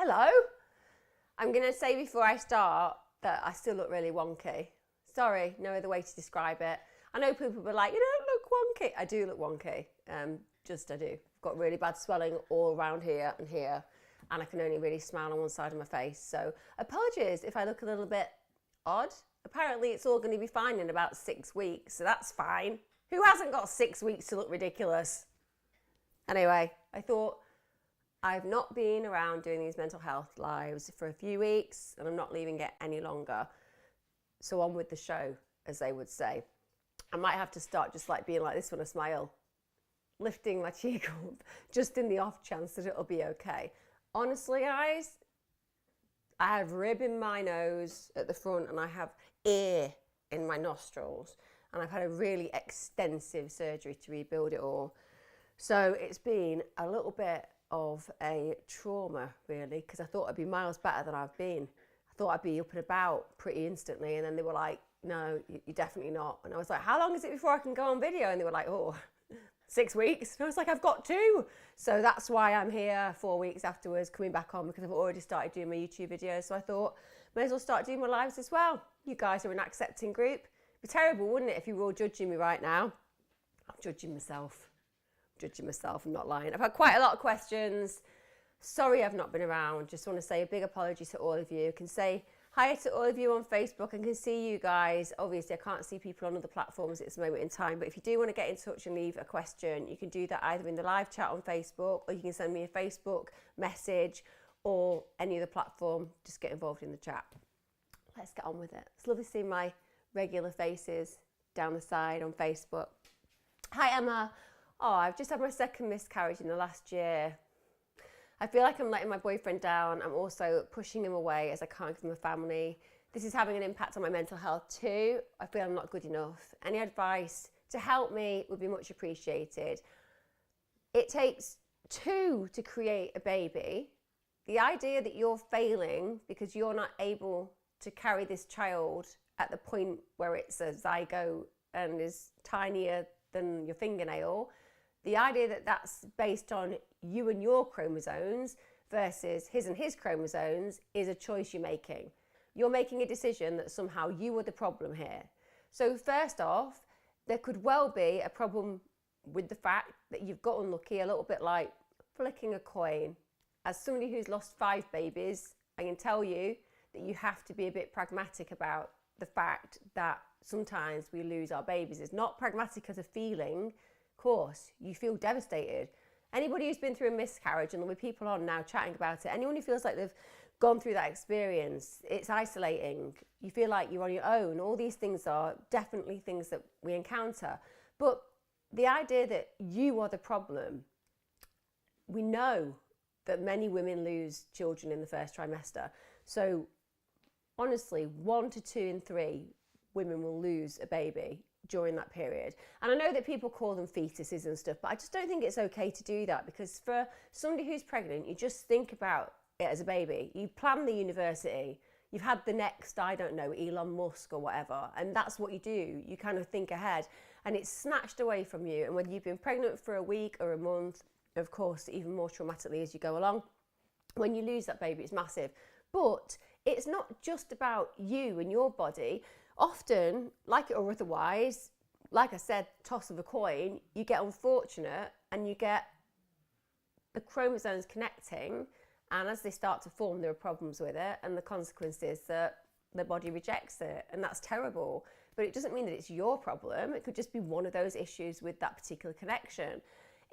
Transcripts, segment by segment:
Hello. I'm going to say before I start that I still look really wonky. Sorry, no other way to describe it. I know people were like, you don't look wonky. I do look wonky. I do. I've got really bad swelling all around here, and I can only really smile on one side of my face. So apologies if I look a little bit odd. Apparently it's all going to be fine in about 6 weeks, so that's fine. Who hasn't got 6 weeks to look ridiculous? Anyway, I thought I've not been around doing these mental health lives for a few weeks, and I'm not leaving it any longer. So on with the show, as they would say. I might have to start just like being like this when I smile, lifting my cheek up, just in the off chance that it'll be okay. Honestly, guys, I have rib in my nose at the front and I have ear in my nostrils, and I've had a really extensive surgery to rebuild it all. So it's been a little bit of a trauma, really, because I thought I'd be miles better than I've been. I thought I'd be up and about pretty instantly, and then they were like, no, you're definitely not. And I was like, how long is it before I can go on video? And they were like, 6 weeks. And I was like, I've got 2. So that's why I'm here 4 weeks afterwards, coming back on, because I've already started doing my YouTube videos. So I thought, may as well start doing my lives as well. You guys are an accepting group. It'd be terrible, wouldn't it, if you were all judging me right now? I'm judging myself. I'm not lying. I've had quite a lot of questions. Sorry I've not been around. Just want to say a big apology to all of you. I can say hi to all of you on Facebook and can see you guys. Obviously, I can't see people on other platforms at this moment in time, but if you do want to get in touch and leave a question, you can do that either in the live chat on Facebook, or you can send me a Facebook message, or any other platform. Just get involved in the chat. Let's get on with it. It's lovely seeing my regular faces down the side on Facebook. Hi, Emma. Oh, I've just had my second miscarriage in the last year. I feel like I'm letting my boyfriend down. I'm also pushing him away as I can't give him a family. This is having an impact on my mental health too. I feel I'm not good enough. Any advice to help me would be much appreciated. It takes 2 to create a baby. The idea that you're failing because you're not able to carry this child at the point where it's a zygote and is tinier than your fingernail, the idea that that's based on you and your chromosomes versus his and his chromosomes is a choice you're making. You're making a decision that somehow you are the problem here. So first off, there could well be a problem with the fact that you've got unlucky, a little bit like flicking a coin. As somebody who's lost 5 babies, I can tell you that you have to be a bit pragmatic about the fact that sometimes we lose our babies. It's not pragmatic as a feeling. Of course, you feel devastated. Anybody who's been through a miscarriage, and there'll be people on now chatting about it, anyone who feels like they've gone through that experience, it's isolating. You feel like you're on your own. All these things are definitely things that we encounter. But the idea that you are the problem, we know that many women lose children in the first trimester. So honestly, 1 to 2 in 3 women will lose a baby during that period. And I know that people call them fetuses and stuff, but I just don't think it's okay to do that, because for somebody who's pregnant, you just think about it as a baby. You plan the university, you've had the next, I don't know, Elon Musk or whatever, and that's what you do. You kind of think ahead, and it's snatched away from you. And whether you've been pregnant for a week or a month, of course, even more traumatically as you go along, when you lose that baby, it's massive. But it's not just about you and your body. Often, like it or otherwise, like I said, toss of a coin, you get unfortunate and you get the chromosomes connecting, and as they start to form, there are problems with it, and the consequence is that the body rejects it, and that's terrible. But it doesn't mean that it's your problem. It could just be one of those issues with that particular connection.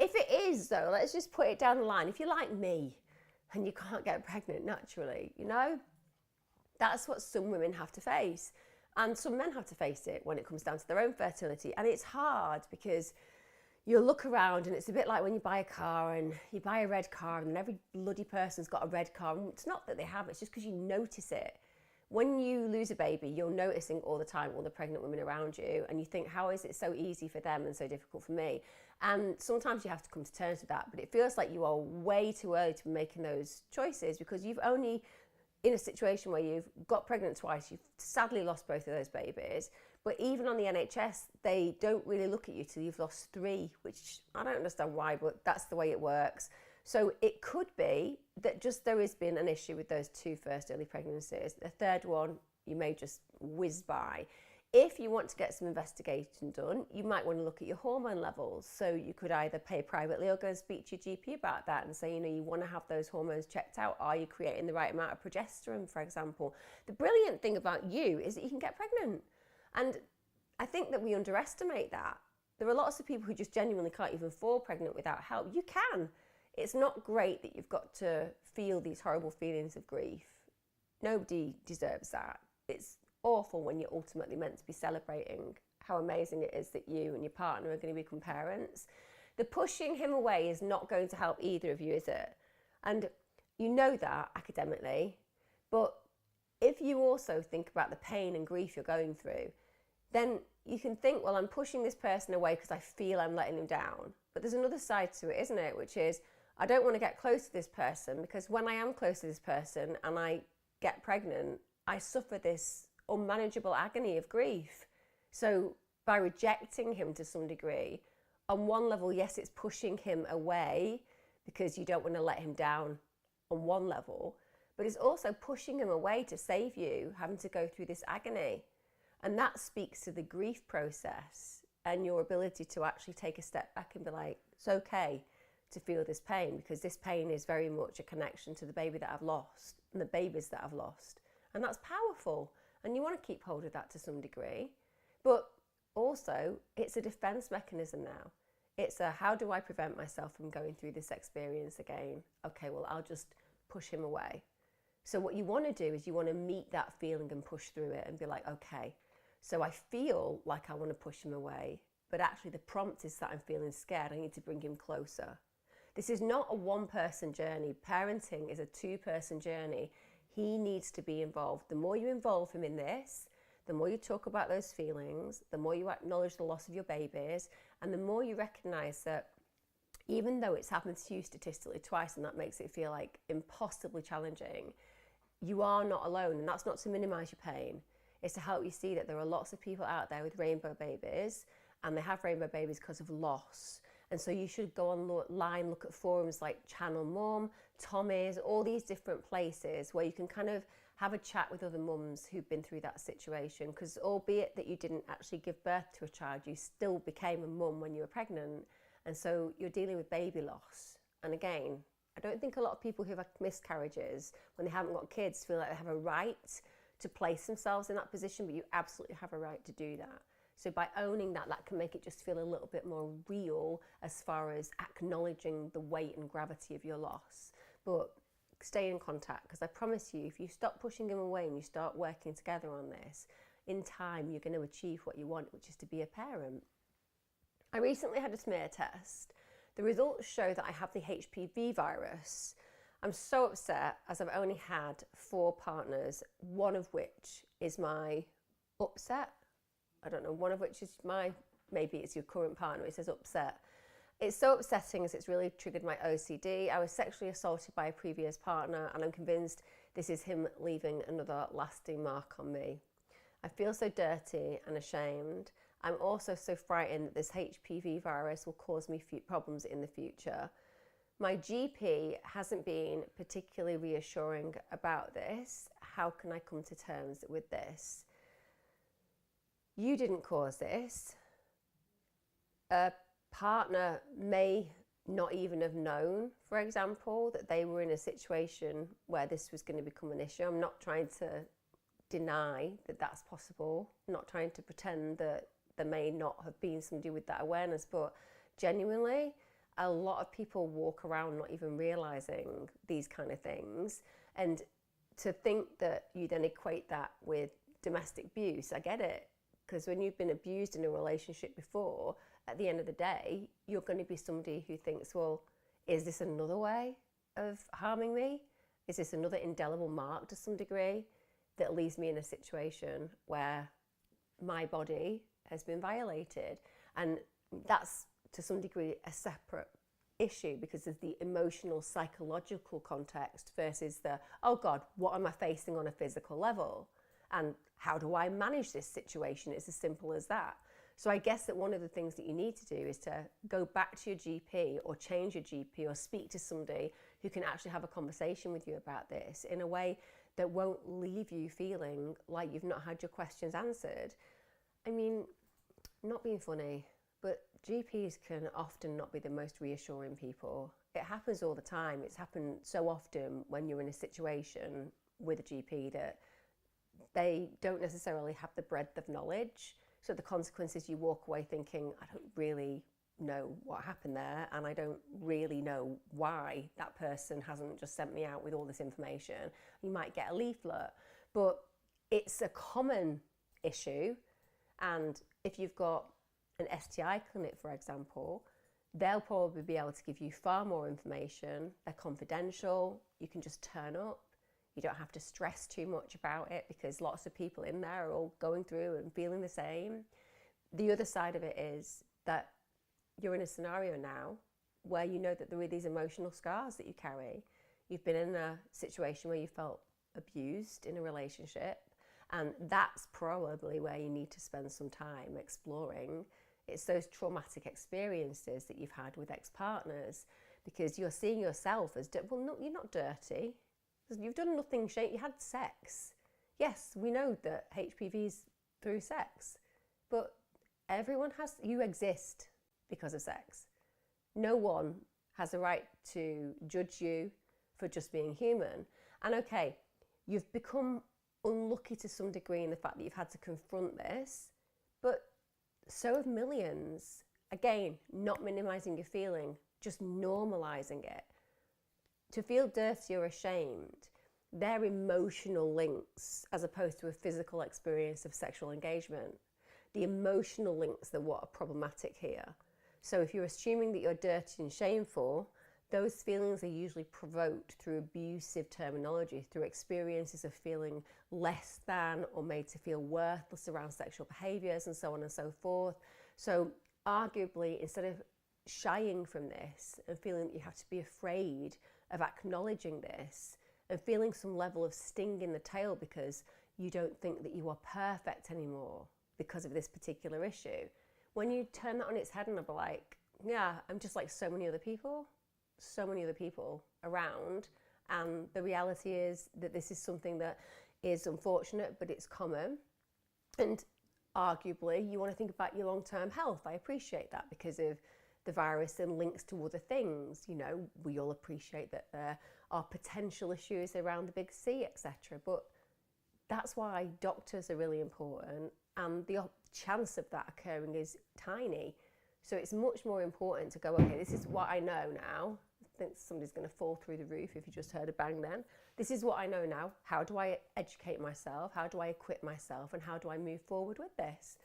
If it is, though, let's just put it down the line. If you're like me and you can't get pregnant naturally, that's what some women have to face. And some men have to face it when it comes down to their own fertility. And it's hard because you'll look around, and it's a bit like when you buy a car and you buy a red car, and every bloody person's got a red car. And it's not that they have, it's just because you notice it. When you lose a baby, you're noticing all the time all the pregnant women around you, and you think, how is it so easy for them and so difficult for me? And sometimes you have to come to terms with that, but it feels like you are way too early to be making those choices, because you've only in a situation where you've got pregnant twice, you've sadly lost both of those babies, but even on the NHS, they don't really look at you till you've lost 3, which I don't understand why, but that's the way it works. So it could be that just there has been an issue with those 2 first early pregnancies. The third one, you may just whiz by. If you want to get some investigation done, you might want to look at your hormone levels. So you could either pay privately or go and speak to your GP about that and say, you want to have those hormones checked out. Are you creating the right amount of progesterone, for example? The brilliant thing about you is that you can get pregnant. And I think that we underestimate that. There are lots of people who just genuinely can't even fall pregnant without help. You can. It's not great that you've got to feel these horrible feelings of grief. Nobody deserves that. It's awful when you're ultimately meant to be celebrating how amazing it is that you and your partner are going to become parents. The pushing him away is not going to help either of you, is it? And you know that academically, but if you also think about the pain and grief you're going through, then you can think, well, I'm pushing this person away because I feel I'm letting him down. But there's another side to it, isn't it? Which is, I don't want to get close to this person because when I am close to this person and I get pregnant, I suffer this unmanageable agony of grief. So by rejecting him to some degree, on one level, yes, it's pushing him away because you don't want to let him down on one level, but it's also pushing him away to save you, having to go through this agony. And that speaks to the grief process and your ability to actually take a step back and be like, it's okay to feel this pain because this pain is very much a connection to the baby that I've lost and the babies that I've lost. And that's powerful. And you want to keep hold of that to some degree. But also, it's a defense mechanism now. It's a, how do I prevent myself from going through this experience again? Okay, well, I'll just push him away. So what you want to do is you want to meet that feeling and push through it and be like, okay, so I feel like I want to push him away, but actually the prompt is that I'm feeling scared. I need to bring him closer. This is not a one-person journey. Parenting is a 2-person journey. He needs to be involved. The more you involve him in this, the more you talk about those feelings, the more you acknowledge the loss of your babies, and the more you recognize that even though it's happened to you statistically twice and that makes it feel like impossibly challenging, you are not alone. And that's not to minimize your pain. It's to help you see that there are lots of people out there with rainbow babies, and they have rainbow babies because of loss. And so you should go online, look at forums like Channel Mum, Tommy's, all these different places where you can kind of have a chat with other mums who've been through that situation. Because albeit that you didn't actually give birth to a child, you still became a mum when you were pregnant. And so you're dealing with baby loss. And again, I don't think a lot of people who've had miscarriages, when they haven't got kids, feel like they have a right to place themselves in that position, but you absolutely have a right to do that. So by owning that, that can make it just feel a little bit more real as far as acknowledging the weight and gravity of your loss. But stay in contact, because I promise you, if you stop pushing him away and you start working together on this, in time you're going to achieve what you want, which is to be a parent. I recently had a smear test. The results show that I have the HPV virus. I'm so upset as I've only had 4 partners, one of which is my upset. I don't know, one of which is maybe it's your current partner, it says upset. It's so upsetting as it's really triggered my OCD. I was sexually assaulted by a previous partner and I'm convinced this is him leaving another lasting mark on me. I feel so dirty and ashamed. I'm also so frightened that this HPV virus will cause me problems in the future. My GP hasn't been particularly reassuring about this. How can I come to terms with this? You didn't cause this. A partner may not even have known, for example, that they were in a situation where this was going to become an issue. I'm not trying to deny that that's possible. I'm not trying to pretend that there may not have been somebody with that awareness, but genuinely, a lot of people walk around not even realizing these kind of things. And to think that you then equate that with domestic abuse, I get it. Because when you've been abused in a relationship before, at the end of the day, you're going to be somebody who thinks, well, is this another way of harming me? Is this another indelible mark to some degree that leaves me in a situation where my body has been violated? And that's to some degree a separate issue because of the emotional, psychological context versus the, oh God, what am I facing on a physical level? And how do I manage this situation? It's as simple as that. So I guess that one of the things that you need to do is to go back to your GP or change your GP or speak to somebody who can actually have a conversation with you about this in a way that won't leave you feeling like you've not had your questions answered. I mean, not being funny, but GPs can often not be the most reassuring people. It happens all the time. It's happened so often when you're in a situation with a GP that they don't necessarily have the breadth of knowledge. So the consequences, you walk away thinking, I don't really know what happened there, and I don't really know why that person hasn't just sent me out with all this information. You might get a leaflet, but it's a common issue. And if you've got an STI clinic, for example, they'll probably be able to give you far more information. They're confidential. You can just turn up. You don't have to stress too much about it because lots of people in there are all going through and feeling the same. The other side of it is that you're in a scenario now where you know that there are these emotional scars that you carry. You've been in a situation where you felt abused in a relationship, and that's probably where you need to spend some time exploring. It's those traumatic experiences that you've had with ex-partners, because you're seeing yourself as, well, no, you're not dirty. You've done nothing shame. You had sex. Yes, we know that HPV is through sex, but everyone has, you exist because of sex. No one has a right to judge you for just being human. And okay, you've become unlucky to some degree in the fact that you've had to confront this, but so have millions. Again, not minimizing your feeling, just normalizing it. To feel dirty or ashamed, they're emotional links as opposed to a physical experience of sexual engagement. The emotional links are what are problematic here. So if you're assuming that you're dirty and shameful, those feelings are usually provoked through abusive terminology, through experiences of feeling less than or made to feel worthless around sexual behaviours and so on and so forth. So arguably, instead of shying from this and feeling that you have to be afraid of acknowledging this and feeling some level of sting in the tail because you don't think that you are perfect anymore because of this particular issue, when you turn that on its head and be like, yeah, I'm just like so many other people around, and the reality is that this is something that is unfortunate, but it's common. And arguably, you want to think about your long-term health. I appreciate that because of the virus and links to other things. You know, we all appreciate that there are potential issues around the big C, etc. But that's why doctors are really important, and the chance of that occurring is tiny. So it's much more important to go, okay, this is what I know now. I think somebody's going to fall through the roof if you just heard a bang then. This is what I know now. How do I educate myself? How do I equip myself? And how do I move forward with this?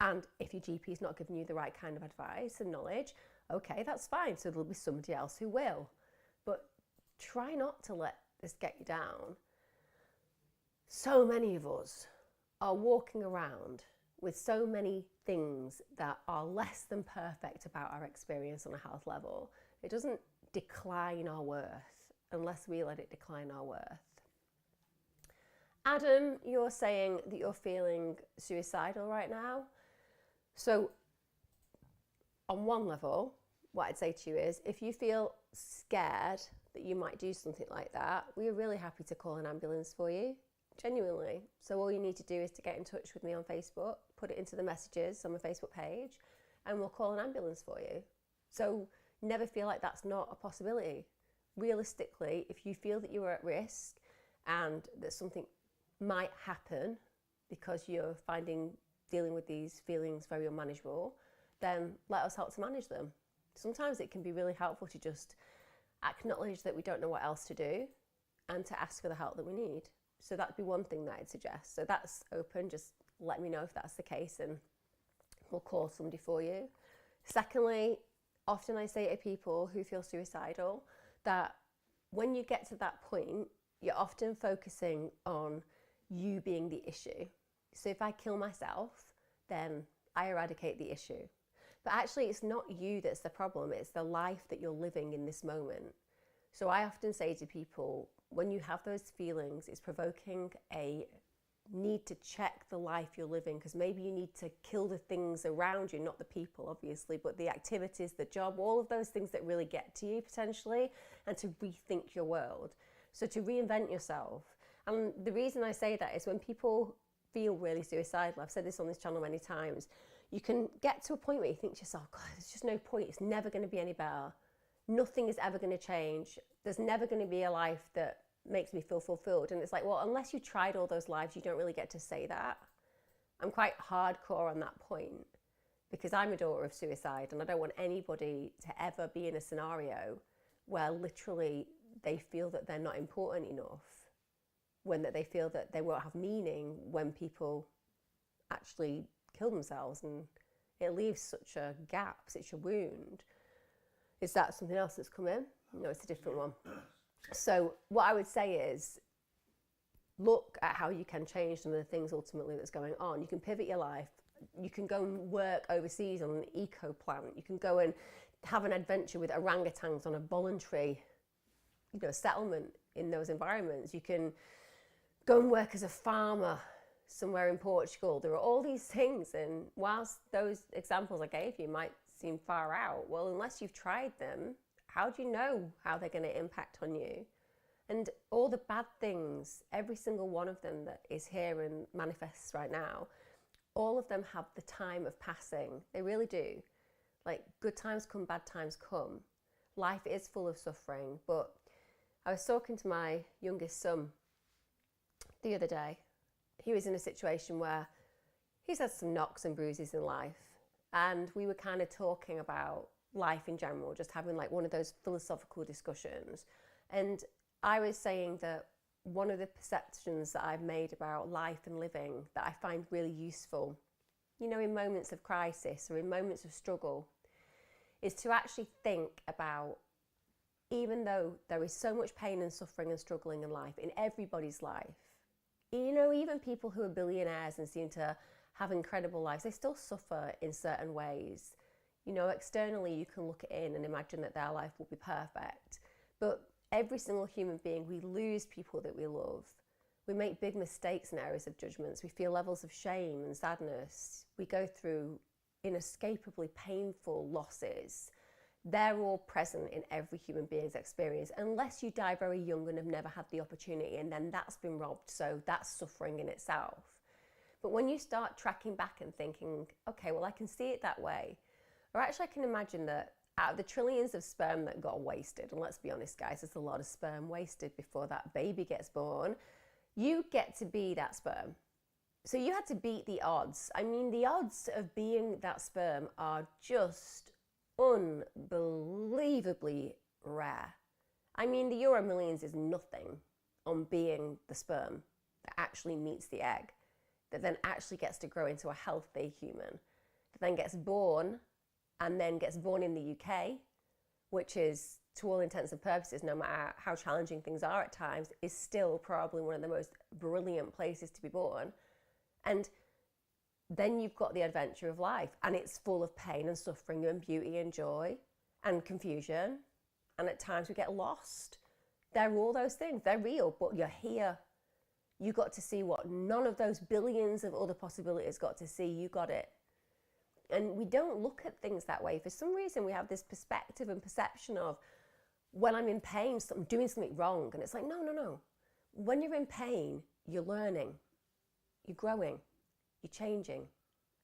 And if your GP is not giving you the right kind of advice and knowledge, okay, that's fine. So there'll be somebody else who will. But try not to let this get you down. So many of us are walking around with so many things that are less than perfect about our experience on a health level. It doesn't decline our worth unless we let it decline our worth. Adam, you're saying that you're feeling suicidal right now. So on one level, what I'd say to you is, if you feel scared that you might do something like that, we're really happy to call an ambulance for you. Genuinely. So all you need to do is to get in touch with me on Facebook, put it into the messages on my Facebook page, and we'll call an ambulance for you. So never feel like that's not a possibility. Realistically, if you feel that you are at risk and that something might happen because you're finding dealing with these feelings very unmanageable, then let us help to manage them. Sometimes it can be really helpful to just acknowledge that we don't know what else to do and to ask for the help that we need. So that'd be one thing that I'd suggest. So that's open. Just let me know if that's the case and we'll call somebody for you. Secondly, often I say to people who feel suicidal that when you get to that point, you're often focusing on you being the issue. So if I kill myself, then I eradicate the issue. But actually, it's not you that's the problem. It's the life that you're living in this moment. So I often say to people, when you have those feelings, it's provoking a need to check the life you're living, because maybe you need to kill the things around you, not the people obviously, but the activities, the job, all of those things that really get to you potentially, and to rethink your world. So to reinvent yourself. And the reason I say that is when people feel really suicidal, I've said this on this channel many times, you can get to a point where you think to yourself, God, there's just no point, it's never going to be any better. Nothing is ever going to change. There's never going to be a life that makes me feel fulfilled. And it's like, well, unless you tried all those lives, you don't really get to say that. I'm quite hardcore on that point because I'm a daughter of suicide, and I don't want anybody to ever be in a scenario where literally they feel that they're not important enough, when that they feel that they won't have meaning when people actually kill themselves, and it leaves such a gap, such a wound. Is that something else that's come in? No, it's a different one. So what I would say is, look at how you can change some of the things ultimately that's going on. You can pivot your life. You can go and work overseas on an eco plant. You can go and have an adventure with orangutans on a voluntary, settlement in those environments. You can go and work as a farmer somewhere in Portugal. There are all these things, and whilst those examples I gave you might seem far out, well, unless you've tried them, how do you know how they're going to impact on you? And all the bad things, every single one of them that is here and manifests right now, all of them have the time of passing. They really do. Like, good times come, bad times come. Life is full of suffering. But I was talking to my youngest son the other day. He was in a situation where he's had some knocks and bruises in life. And we were kind of talking about life in general, just having like one of those philosophical discussions. And I was saying that one of the perceptions that I've made about life and living that I find really useful, in moments of crisis or in moments of struggle, is to actually think about, even though there is so much pain and suffering and struggling in life, in everybody's life, even people who are billionaires and seem to have incredible lives, they still suffer in certain ways. Externally you can look in and imagine that their life will be perfect. But every single human being, we lose people that we love. We make big mistakes in areas of judgments. We feel levels of shame and sadness. We go through inescapably painful losses. They're all present in every human being's experience, unless you die very young and have never had the opportunity, and then that's been robbed, so that's suffering in itself. But when you start tracking back and thinking, okay, well, I can see it that way, or actually I can imagine that out of the trillions of sperm that got wasted, and let's be honest guys, there's a lot of sperm wasted before that baby gets born, you get to be that sperm. So you had to beat the odds. I mean, the odds of being that sperm are just unbelievably rare. I mean, the Euro Millions is nothing on being the sperm that actually meets the egg, that then actually gets to grow into a healthy human, that then gets born and then gets born in the UK, which is, to all intents and purposes, no matter how challenging things are at times, is still probably one of the most brilliant places to be born. And then you've got the adventure of life, and it's full of pain and suffering and beauty and joy and confusion. And at times we get lost. They're all those things, they're real, but you're here. You got to see what none of those billions of other possibilities got to see. You got it. And we don't look at things that way. For some reason, we have this perspective and perception of, when I'm in pain, I'm doing something wrong. And it's like, no. When you're in pain, you're learning, you're growing, you're changing.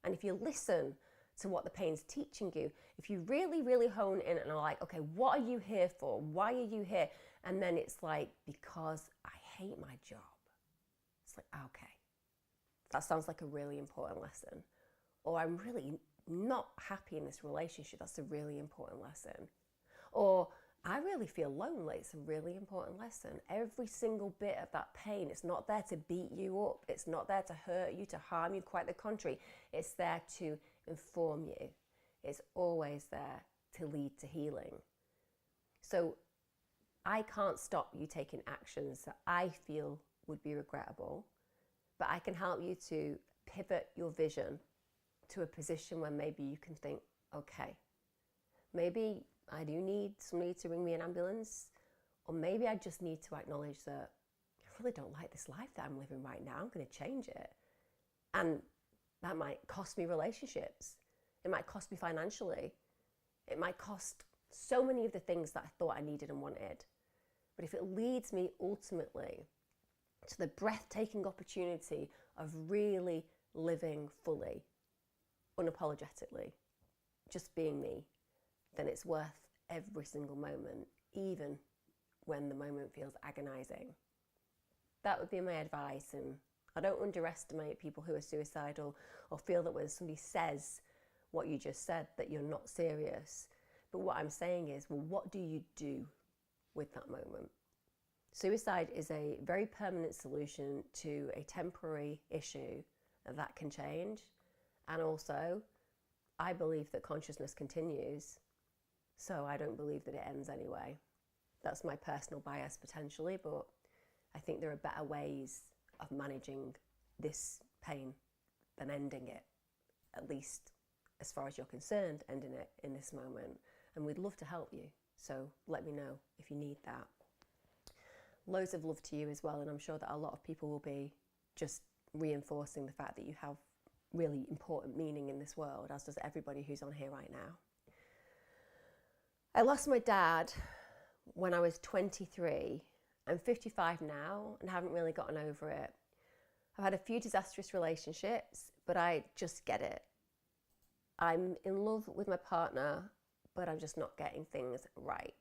And if you listen to what the pain's teaching you, if you really, really hone in and are like, okay, what are you here for? Why are you here? And then it's like, because I hate my job. It's like, okay, that sounds like a really important lesson. Or I'm really not happy in this relationship. That's a really important lesson. Or I really feel lonely. It's a really important lesson. Every single bit of that pain, it's not there to beat you up. It's not there to hurt you, to harm you. Quite the contrary. It's there to inform you. It's always there to lead to healing. So I can't stop you taking actions that I feel would be regrettable, but I can help you to pivot your vision to a position where maybe you can think, okay, maybe I do need somebody to ring me an ambulance, or maybe I just need to acknowledge that really don't like this life that I'm living right now. I'm going to change it. And that might cost me relationships. It might cost me financially. It might cost so many of the things that I thought I needed and wanted. But if it leads me ultimately to the breathtaking opportunity of really living fully, unapologetically, just being me, then it's worth every single moment, even when the moment feels agonizing. That would be my advice. And I don't underestimate people who are suicidal or feel that when somebody says what you just said, that you're not serious. But what I'm saying is, well, what do you do with that moment? Suicide is a very permanent solution to a temporary issue that can change. And also, I believe that consciousness continues, so I don't believe that it ends anyway. That's my personal bias potentially, but I think there are better ways of managing this pain than ending it, at least as far as you're concerned, ending it in this moment. And we'd love to help you, so let me know if you need that. Loads of love to you as well, and I'm sure that a lot of people will be just reinforcing the fact that you have really important meaning in this world, as does everybody who's on here right now. I lost my dad when I was 23. I'm 55 now and haven't really gotten over it. I've had a few disastrous relationships, but I just get it. I'm in love with my partner, but I'm just not getting things right.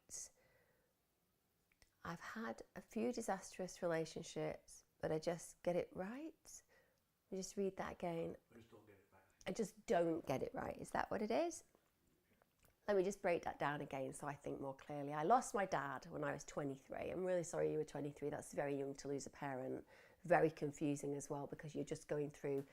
I've had a few disastrous relationships, but I just get it right. Let me just read that again. I just don't get it right. Is that what it is? Let me just break that down again so I think more clearly. I lost my dad when I was 23. I'm really sorry you were 23. That's very young to lose a parent. Very confusing as well, because you're just going through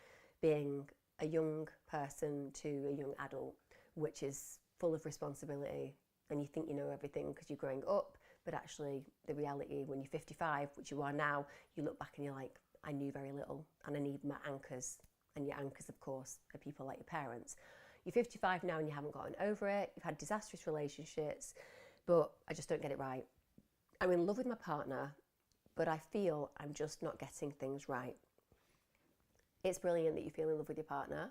being a young person to a young adult, which is full of responsibility. And you think you know everything because you're growing up. But actually, the reality, when you're 55, which you are now, you look back and you're like, I knew very little and I need my anchors. And your anchors, of course, are people like your parents. You're 55 now and you haven't gotten over it. You've had disastrous relationships, but I just don't get it right. I'm in love with my partner, but I feel I'm just not getting things right. It's brilliant that you feel in love with your partner,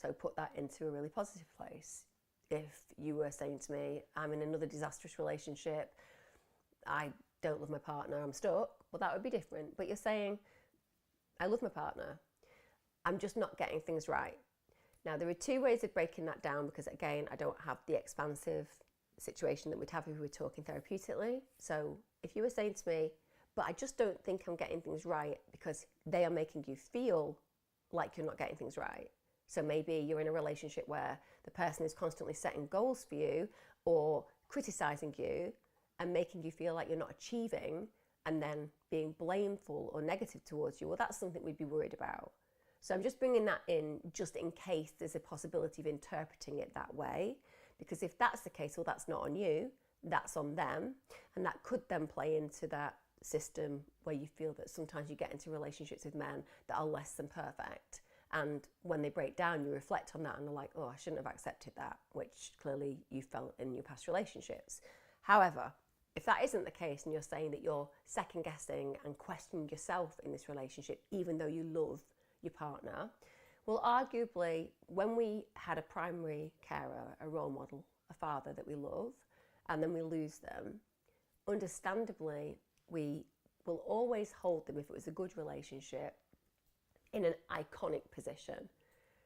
so put that into a really positive place. If you were saying to me, I'm in another disastrous relationship, I don't love my partner, I'm stuck, well, that would be different. But you're saying, I love my partner, I'm just not getting things right. Now, there are two ways of breaking that down, because again, I don't have the expansive situation that we'd have if we were talking therapeutically. So if you were saying to me, but I just don't think I'm getting things right because they are making you feel like you're not getting things right. So maybe you're in a relationship where the person is constantly setting goals for you or criticizing you and making you feel like you're not achieving, and then being blameful or negative towards you. Well, that's something we'd be worried about. So I'm just bringing that in just in case there's a possibility of interpreting it that way. Because if that's the case, well, that's not on you, that's on them. And that could then play into that system where you feel that sometimes you get into relationships with men that are less than perfect. And when they break down, you reflect on that and are like, oh, I shouldn't have accepted that, which clearly you felt in your past relationships. However, if that isn't the case and you're saying that you're second guessing and questioning yourself in this relationship, even though you love your partner, well, arguably, when we had a primary carer, a role model, a father that we love, and then we lose them, understandably, we will always hold them, if it was a good relationship, in an iconic position.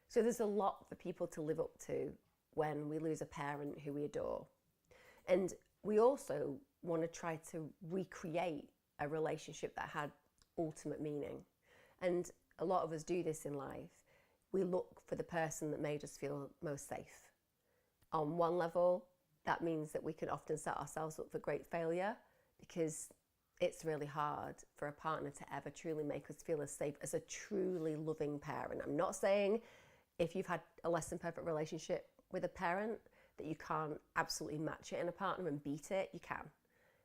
So there's a lot for people to live up to when we lose a parent who we adore. And we also want to try to recreate a relationship that had ultimate meaning. And a lot of us do this in life. We look for the person that made us feel most safe. On one level, that means that we can often set ourselves up for great failure, because it's really hard for a partner to ever truly make us feel as safe as a truly loving parent. I'm not saying if you've had a less than perfect relationship with a parent that you can't absolutely match it in a partner and beat it. You can.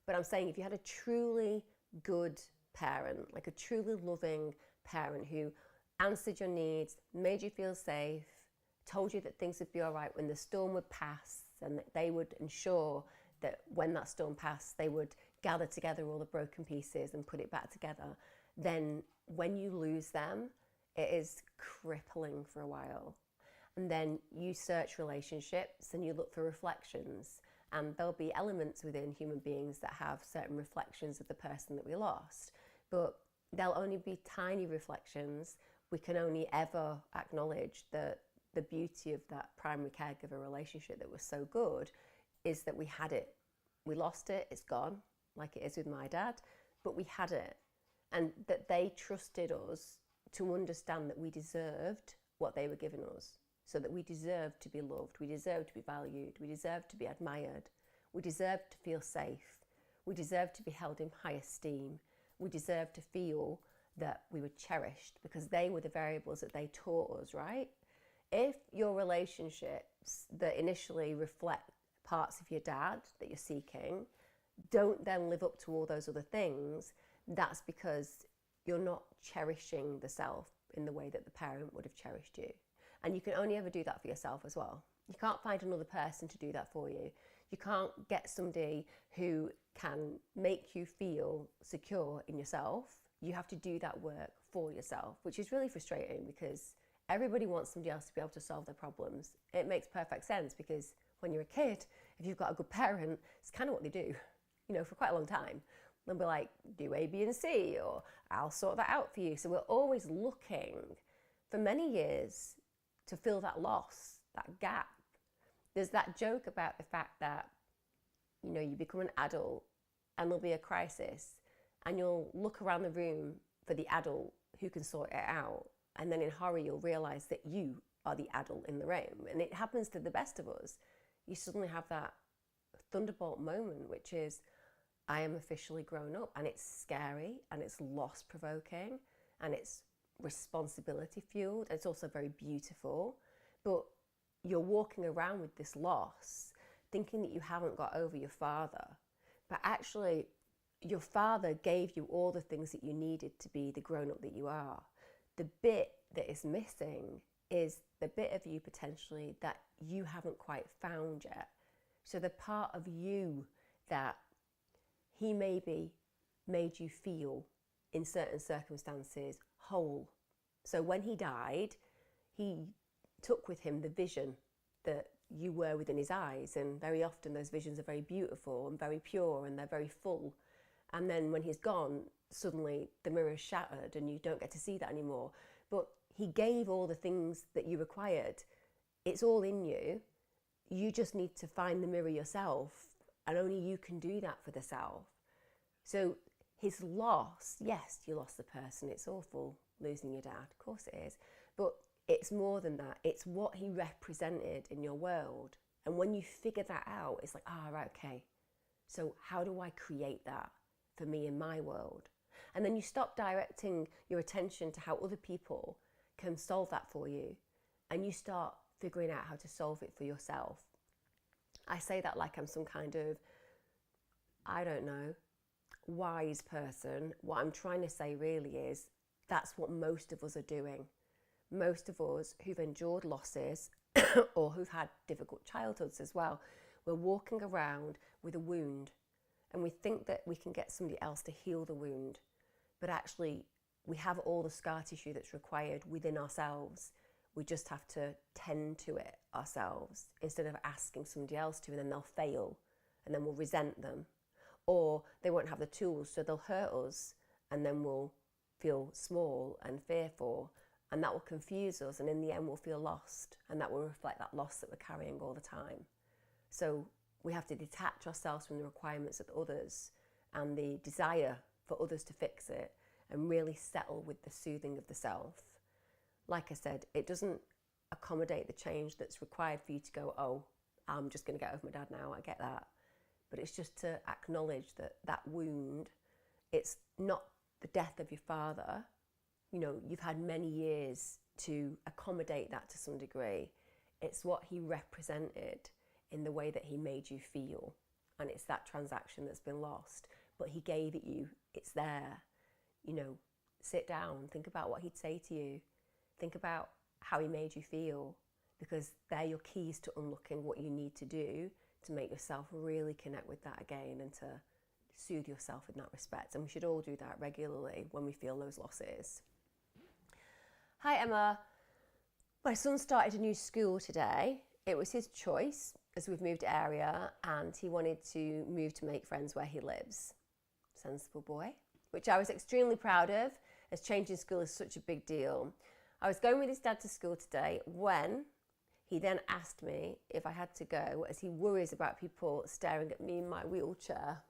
But I'm saying if you had a truly good parent, like a truly loving parent who answered your needs, made you feel safe, told you that things would be all right when the storm would pass, and that they would ensure that when that storm passed, they would gather together all the broken pieces and put it back together. then when you lose them, it is crippling for a while. And then you search relationships and you look for reflections, and there'll be elements within human beings that have certain reflections of the person that we lost, but they'll only be tiny reflections. We can only ever acknowledge that the beauty of that primary caregiver relationship that was so good is that we had it. We lost it, it's gone, like it is with my dad, but we had it. And that they trusted us to understand that we deserved what they were giving us. So that we deserved to be loved, we deserved to be valued, we deserved to be admired, we deserved to feel safe, we deserved to be held in high esteem, we deserved to feel that we were cherished, because they were the variables that they taught us, right? If your relationships that initially reflect parts of your dad that you're seeking don't then live up to all those other things, that's because you're not cherishing the self in the way that the parent would have cherished you. And you can only ever do that for yourself as well. You can't find another person to do that for you. You can't get somebody who can make you feel secure in yourself. You have to do that work for yourself, which is really frustrating because everybody wants somebody else to be able to solve their problems. It makes perfect sense because when you're a kid, if you've got a good parent, it's kind of what they do, for quite a long time. They'll be like, do A, B, and C, or I'll sort that out for you. So we're always looking for many years to fill that loss, that gap. There's that joke about the fact that, you become an adult and there'll be a crisis and you'll look around the room for the adult who can sort it out. And then in horror, you'll realize that you are the adult in the room. And it happens to the best of us. You suddenly have that thunderbolt moment, which is, I am officially grown up, and it's scary and it's loss provoking and it's responsibility fueled. It's also very beautiful, but you're walking around with this loss thinking that you haven't got over your father, but actually your father gave you all the things that you needed to be the grown-up that you are. The bit that is missing is the bit of you potentially that you haven't quite found yet. So the part of you that he maybe made you feel in certain circumstances whole. So when he died, he took with him the vision that you were within his eyes, and very often those visions are very beautiful and very pure and they're very full. And then when he's gone, suddenly the mirror's shattered and you don't get to see that anymore. But he gave all the things that you required. It's all in you. You just need to find the mirror yourself, and only you can do that for the self. So his loss, yes, you lost the person. It's awful losing your dad, of course it is. But it's more than that. It's what he represented in your world. And when you figure that out, it's like, right, okay. So how do I create that for me in my world? And then you stop directing your attention to how other people can solve that for you, and you start figuring out how to solve it for yourself. I say that like I'm some kind of, I don't know, wise person. What I'm trying to say really is that's what most of us are doing. Most of us who've endured losses or who've had difficult childhoods as well, we're walking around with a wound, and we think that we can get somebody else to heal the wound, but actually we have all the scar tissue that's required within ourselves. We just have to tend to it ourselves instead of asking somebody else to, and then they'll fail and then we'll resent them, or they won't have the tools, so they'll hurt us, and then we'll feel small and fearful, and that will confuse us, and in the end we'll feel lost, and that will reflect that loss that we're carrying all the time. So we have to detach ourselves from the requirements of others and the desire for others to fix it, and really settle with the soothing of the self. Like I said, it doesn't accommodate the change that's required for you to go, oh, I'm just going to get over my dad now, I get that. But it's just to acknowledge that that wound, it's not the death of your father. You've had many years to accommodate that to some degree. It's what he represented in the way that he made you feel. And it's that transaction that's been lost. But he gave it you, it's there. Sit down, think about what he'd say to you. Think about how he made you feel, because they're your keys to unlocking what you need to do to make yourself really connect with that again, and to soothe yourself in that respect. And we should all do that regularly when we feel those losses. Hi, Emma. My son started a new school today. It was his choice as we've moved area, and he wanted to move to make friends where he lives. Sensible boy, which I was extremely proud of, as changing school is such a big deal. I was going with his dad to school today when he then asked me if I had to go, as he worries about people staring at me in my wheelchair,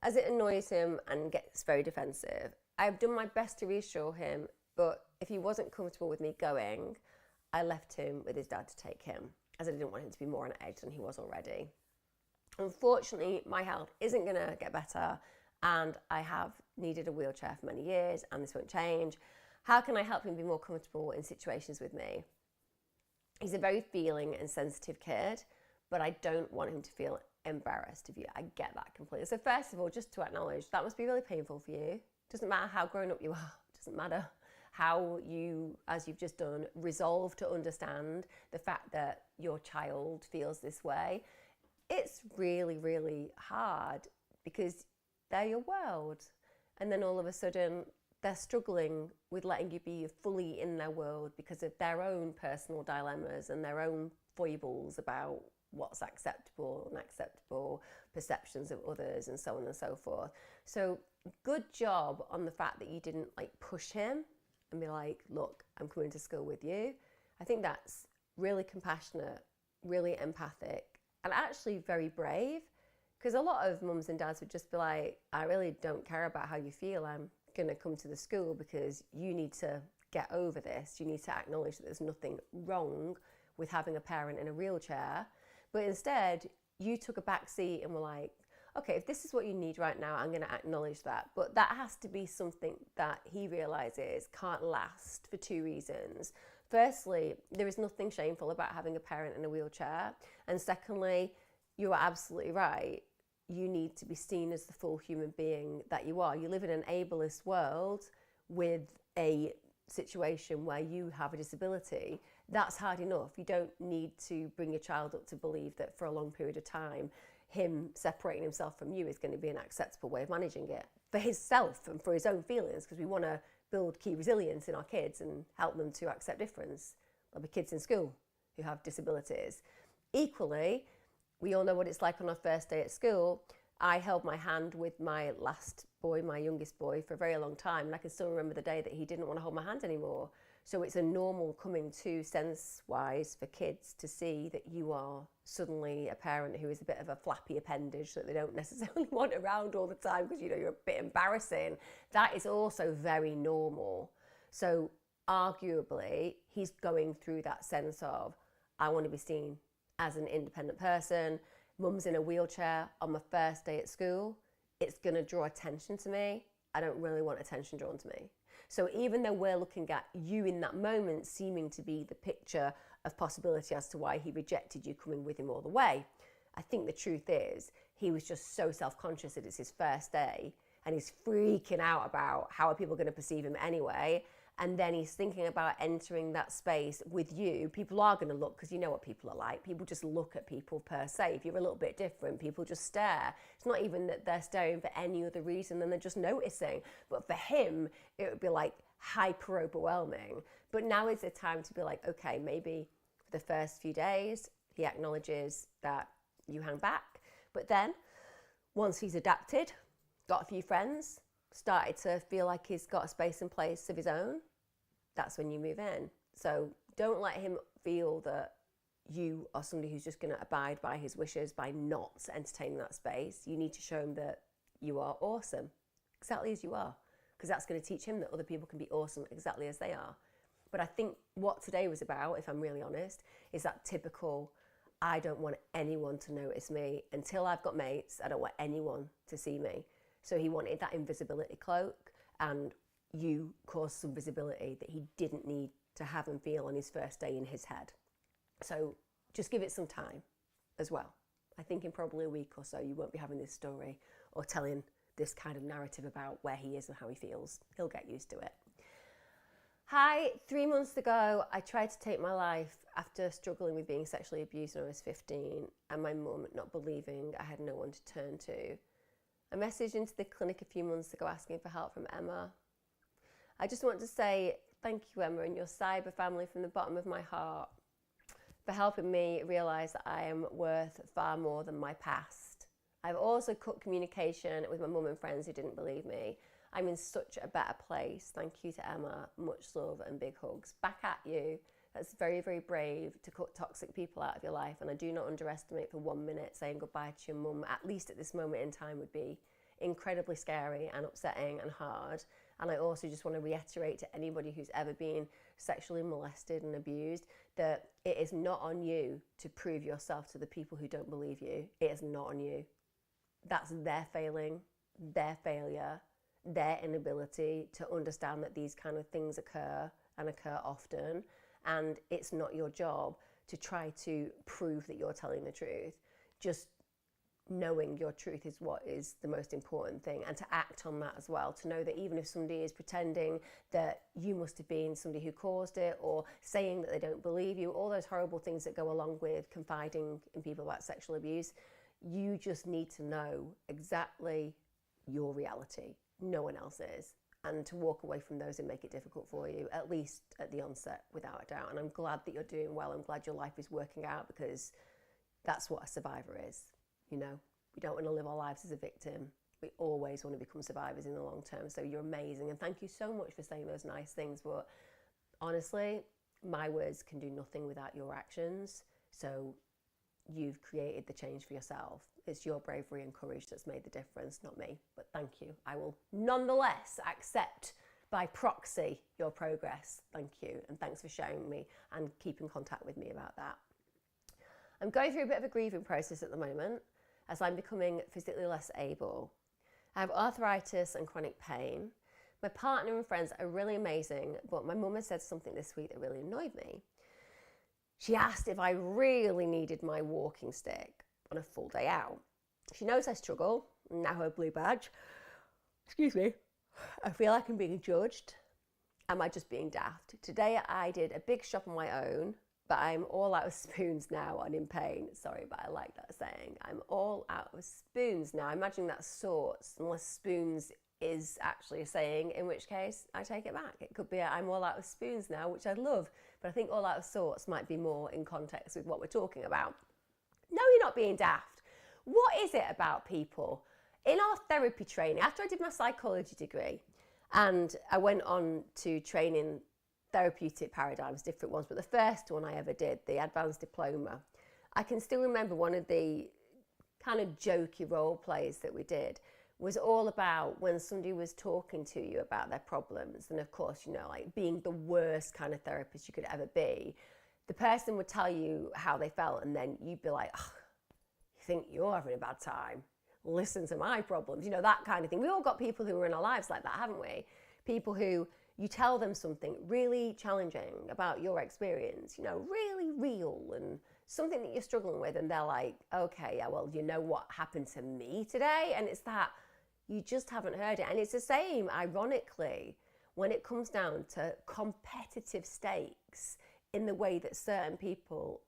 as it annoys him and gets very defensive. I've done my best to reassure him, but if he wasn't comfortable with me going, I left him with his dad to take him, as I didn't want him to be more on edge than he was already. Unfortunately, my health isn't going to get better, and I have needed a wheelchair for many years, and this won't change. How can I help him be more comfortable in situations with me? He's a very feeling and sensitive kid, but I don't want him to feel embarrassed of you. I get that completely. So first of all, just to acknowledge, that must be really painful for you. Doesn't matter how grown up you are. Doesn't matter how you, as you've just done, resolve to understand the fact that your child feels this way. It's really, really hard because they're your world. And then all of a sudden, they're struggling with letting you be fully in their world because of their own personal dilemmas and their own foibles about what's acceptable and unacceptable, perceptions of others, and so on and so forth. So good job on the fact that you didn't push him and be like, look, I'm coming to school with you. I think that's really compassionate, really empathic, and actually very brave, because a lot of mums and dads would just be like, I really don't care about how you feel. I'm going to come to the school because you need to get over this. You need to acknowledge that there's nothing wrong with having a parent in a wheelchair. But instead, you took a back seat and were like, okay, if this is what you need right now, I'm going to acknowledge that. But that has to be something that he realises can't last for two reasons. Firstly, there is nothing shameful about having a parent in a wheelchair. And secondly, you are absolutely right. You need to be seen as the full human being that you are. You live in an ableist world with a situation where you have a disability. That's hard enough. You don't need to bring your child up to believe that for a long period of time, him separating himself from you is going to be an acceptable way of managing it for himself and for his own feelings, because we want to build key resilience in our kids and help them to accept difference. There'll be kids in school who have disabilities. Equally, we all know what it's like on our first day at school. I held my hand with my last boy, my youngest boy, for a very long time, and I can still remember the day that he didn't want to hold my hand anymore. So it's a normal coming to sense-wise for kids to see that you are suddenly a parent who is a bit of a flappy appendage that they don't necessarily want around all the time because you're a bit embarrassing. That is also very normal. So arguably, he's going through that sense of, I want to be seen as an independent person. Mum's in a wheelchair on my first day at school. It's going to draw attention to me. I don't really want attention drawn to me. So even though we're looking at you in that moment seeming to be the picture of possibility as to why he rejected you coming with him all the way, I think the truth is he was just so self-conscious that it's his first day and he's freaking out about how are people going to perceive him anyway. And then he's thinking about entering that space with you. People are going to look, because you know what people are like. People just look at people per se. If you're a little bit different, people just stare. It's not even that they're staring for any other reason than they're just noticing. But for him, it would be like hyper overwhelming. But now is the time to be like, okay, maybe for the first few days, he acknowledges that you hang back. But then once he's adapted, got a few friends, started to feel like he's got a space and place of his own, that's when you move in. So don't let him feel that you are somebody who's just going to abide by his wishes by not entertaining that space. You need to show him that you are awesome, exactly as you are, because that's going to teach him that other people can be awesome exactly as they are. But I think what today was about, if I'm really honest, is that typical, I don't want anyone to notice me. Until I've got mates, I don't want anyone to see me. So he wanted that invisibility cloak, and you caused some visibility that he didn't need to have and feel on his first day in his head. So just give it some time as well. I think in probably a week or so, you won't be having this story or telling this kind of narrative about where he is and how he feels. He'll get used to it. Hi, 3 months ago, I tried to take my life after struggling with being sexually abused when I was 15 and my mum not believing I had no one to turn to. I messaged into the clinic a few months ago asking for help from Emma. I just want to say thank you, Emma, and your cyber family from the bottom of my heart for helping me realise that I am worth far more than my past. I've also cut communication with my mum and friends who didn't believe me. I'm in such a better place. Thank you to Emma. Much love and big hugs. Back at you. That's very, very brave to cut toxic people out of your life. And I do not underestimate for 1 minute saying goodbye to your mum, at least at this moment in time, would be incredibly scary and upsetting and hard. And I also just want to reiterate to anybody who's ever been sexually molested and abused that it is not on you to prove yourself to the people who don't believe you. It is not on you. That's their failing, their failure, their inability to understand that these kind of things occur and occur often. And it's not your job to try to prove that you're telling the truth. Just knowing your truth is what is the most important thing, and to act on that as well, to know that even if somebody is pretending that you must have been somebody who caused it, or saying that they don't believe you, all those horrible things that go along with confiding in people about sexual abuse, you just need to know exactly your reality. No one else is. And to walk away from those and make it difficult for you, at least at the onset, without a doubt. And I'm glad that you're doing well. I'm glad your life is working out, because that's what a survivor is. You know, we don't want to live our lives as a victim. We always want to become survivors in the long term. So you're amazing. And thank you so much for saying those nice things. But honestly, my words can do nothing without your actions. So you've created the change for yourself. It's your bravery and courage that's made the difference, not me. But thank you. I will nonetheless accept by proxy your progress. Thank you. And thanks for sharing me and keeping contact with me about that. I'm going through a bit of a grieving process at the moment as I'm becoming physically less able. I have arthritis and chronic pain. My partner and friends are really amazing, but my mum has said something this week that really annoyed me. She asked if I really needed my walking stick on a full day out. She knows I struggle, now her blue badge. Excuse me. I feel like I'm being judged. Am I just being daft? Today I did a big shop on my own, but I'm all out of spoons now and in pain. Sorry, but I like that saying. I'm all out of spoons now. I'm imagining that's sorts, unless spoons is actually a saying, in which case I take it back. It could be I'm all out of spoons now, which I'd love, but I think all out of sorts might be more in context with what we're talking about. No, you're not being daft. What is it about people? In our therapy training, after I did my psychology degree, and I went on to train in therapeutic paradigms, different ones, but the first one I ever did, the advanced diploma, I can still remember one of the kind of jokey role plays that we did was all about when somebody was talking to you about their problems, and of course, you know, like being the worst kind of therapist you could ever be, the person would tell you how they felt, and then you'd be like, oh, you think you're having a bad time? Listen to my problems, you know, that kind of thing. We all got people who are in our lives like that, haven't we? People who you tell them something really challenging about your experience, you know, really real and something that you're struggling with, and they're like, okay, yeah, well, you know what happened to me today? And it's that you just haven't heard it. And it's the same, ironically, when it comes down to competitive stakes in the way that certain people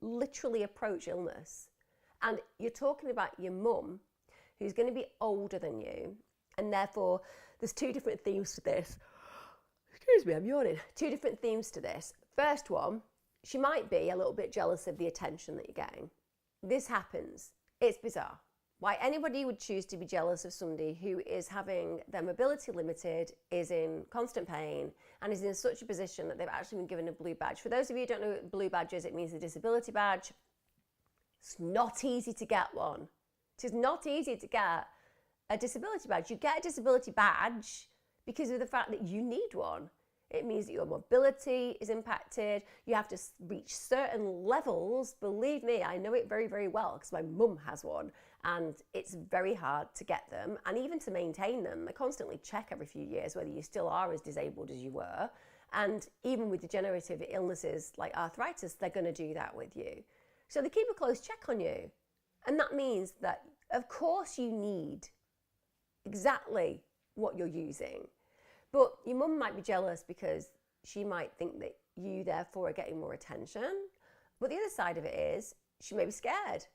literally approach illness. And you're talking about your mum, who's going to be older than you, and therefore there's two different themes to this. Excuse me, I'm yawning. Two different themes to this. First one, she might be a little bit jealous of the attention that you're getting. This happens. It's bizarre. Why anybody would choose to be jealous of somebody who is having their mobility limited, is in constant pain, and is in such a position that they've actually been given a blue badge. For those of you who don't know what blue badge is, it means a disability badge. It's not easy to get one. It is not easy to get a disability badge. You get a disability badge because of the fact that you need one. It means that your mobility is impacted. You have to reach certain levels. Believe me, I know it very, very well because my mum has one, and it's very hard to get them and even to maintain them. They constantly check every few years whether you still are as disabled as you were. And even with degenerative illnesses like arthritis, they're going to do that with you. So they keep a close check on you. And that means that, of course, you need exactly what you're using. But your mum might be jealous because she might think that you, therefore, are getting more attention. But the other side of it is she may be scared.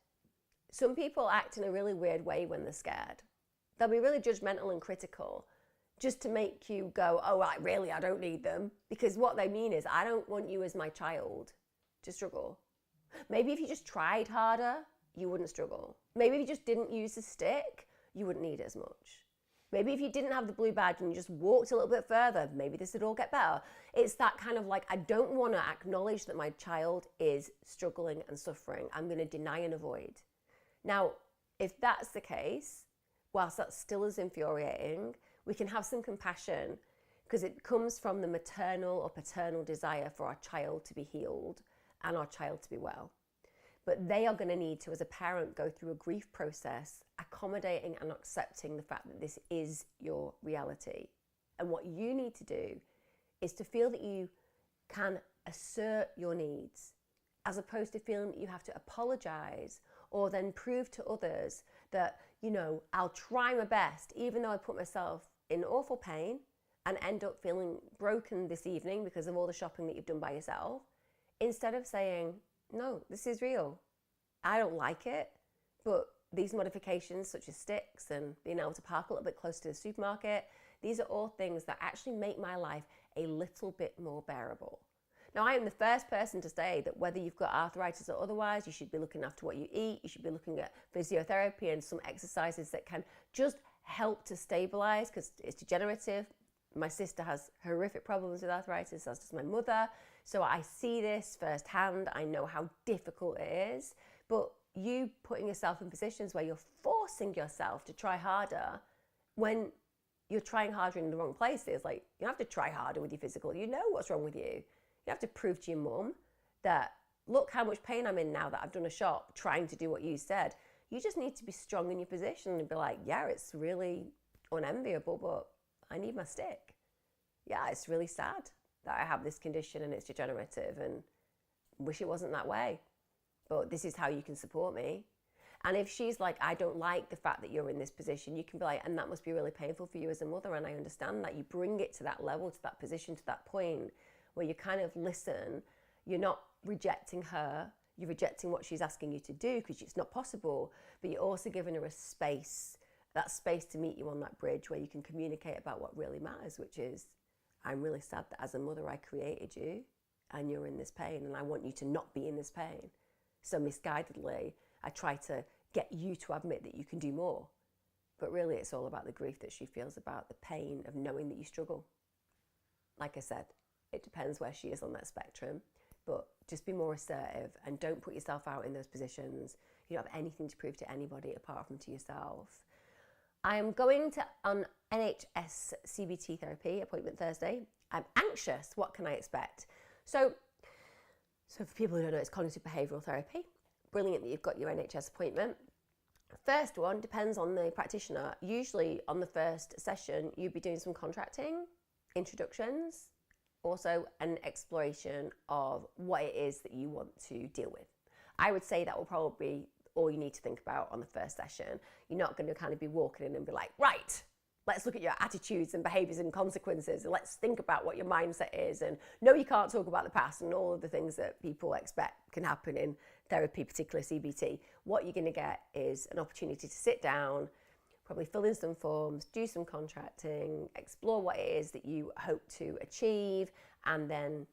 Some people act in a really weird way when they're scared. They'll be really judgmental and critical just to make you go, oh, right, really, I don't need them. Because what they mean is, I don't want you as my child to struggle. Maybe if you just tried harder, you wouldn't struggle. Maybe if you just didn't use the stick, you wouldn't need it as much. Maybe if you didn't have the blue badge and you just walked a little bit further, maybe this would all get better. It's that kind of like, I don't want to acknowledge that my child is struggling and suffering. I'm going to deny and avoid. Now, if that's the case, whilst that still is infuriating, we can have some compassion because it comes from the maternal or paternal desire for our child to be healed and our child to be well. But they are going to need to, as a parent, go through a grief process, accommodating and accepting the fact that this is your reality. And what you need to do is to feel that you can assert your needs, as opposed to feeling that you have to apologize or then prove to others that, you know, I'll try my best, even though I put myself in awful pain and end up feeling broken this evening because of all the shopping that you've done by yourself, instead of saying, no, this is real. I don't like it, but these modifications such as sticks and being able to park a little bit closer to the supermarket, these are all things that actually make my life a little bit more bearable. Now, I am the first person to say that whether you've got arthritis or otherwise, you should be looking after what you eat, you should be looking at physiotherapy and some exercises that can just help to stabilize because it's degenerative. My sister has horrific problems with arthritis, as does my mother. So I see this firsthand. I know how difficult it is. But you putting yourself in positions where you're forcing yourself to try harder when you're trying harder in the wrong places. Like, you don't have to try harder with your physical. You know what's wrong with you. You have to prove to your mum that, look how much pain I'm in now that I've done a shop trying to do what you said. You just need to be strong in your position and be like, yeah, it's really unenviable, but I need my stick. Yeah, it's really sad that I have this condition and it's degenerative and wish it wasn't that way. But this is how you can support me. And if she's like, I don't like the fact that you're in this position, you can be like, and that must be really painful for you as a mother. And I understand that. You bring it to that level, to that position, to that point where you kind of listen. You're not rejecting her. You're rejecting what she's asking you to do because it's not possible. But you're also giving her a space, that space to meet you on that bridge where you can communicate about what really matters, which is, I'm really sad that as a mother I created you and you're in this pain and I want you to not be in this pain. So misguidedly, I try to get you to admit that you can do more. But really it's all about the grief that she feels about the pain of knowing that you struggle. Like I said, it depends where she is on that spectrum, but just be more assertive and don't put yourself out in those positions. You don't have anything to prove to anybody apart from to yourself. I am going to on NHS CBT therapy appointment Thursday. I'm anxious. What can I expect? So for people who don't know, it's cognitive behavioural therapy. Brilliant that you've got your NHS appointment. First one depends on the practitioner. Usually on the first session, you'd be doing some contracting, introductions, also an exploration of what it is that you want to deal with. I would say that will probably be all you need to think about on the first session. You're not going to kind of be walking in and be like, right, let's look at your attitudes and behaviours and consequences and let's think about what your mindset is. And no, you can't talk about the past and all of the things that people expect can happen in therapy, particularly CBT. What you're going to get is an opportunity to sit down, probably fill in some forms, do some contracting, explore what it is that you hope to achieve, and then